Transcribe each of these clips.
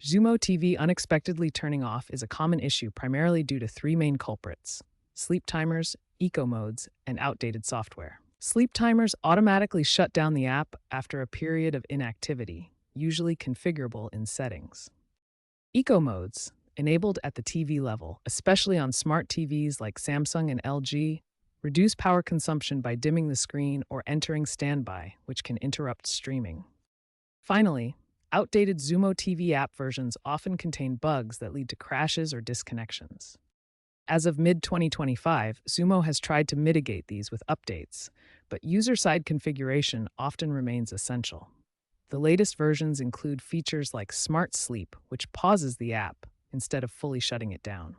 Xumo TV unexpectedly turning off is a common issue primarily due to three main culprits: sleep timers, eco modes, and outdated software. Sleep timers automatically shut down the app after a period of inactivity, usually configurable in settings. Eco modes, enabled at the TV level, especially on smart TVs like Samsung and LG, reduce power consumption by dimming the screen or entering standby, which can interrupt streaming. Finally, outdated Xumo TV app versions often contain bugs that lead to crashes or disconnections. As of mid 2025, Xumo has tried to mitigate these with updates, but user side configuration often remains essential. The latest versions include features like Smart Sleep, which pauses the app instead of fully shutting it down.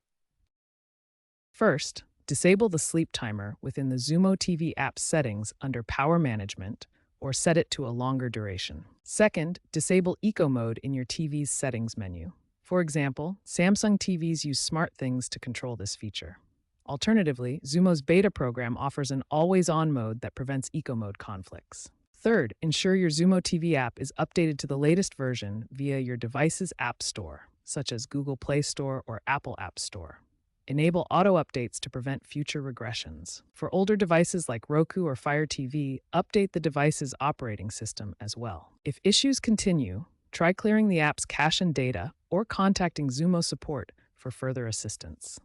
First, disable the sleep timer within the Xumo TV app settings under Power Management or set it to a longer duration. Second, disable Eco Mode in your TV's settings menu. For example, Samsung TVs use SmartThings to control this feature. Alternatively, Xumo's beta program offers an always-on mode that prevents Eco Mode conflicts. Third, ensure your Xumo TV app is updated to the latest version via your device's app store, such as Google Play Store or Apple App Store. Enable auto updates to prevent future regressions. For older devices like Roku or Fire TV, update the device's operating system as well. If issues continue, try clearing the app's cache and data or contacting Xumo support for further assistance.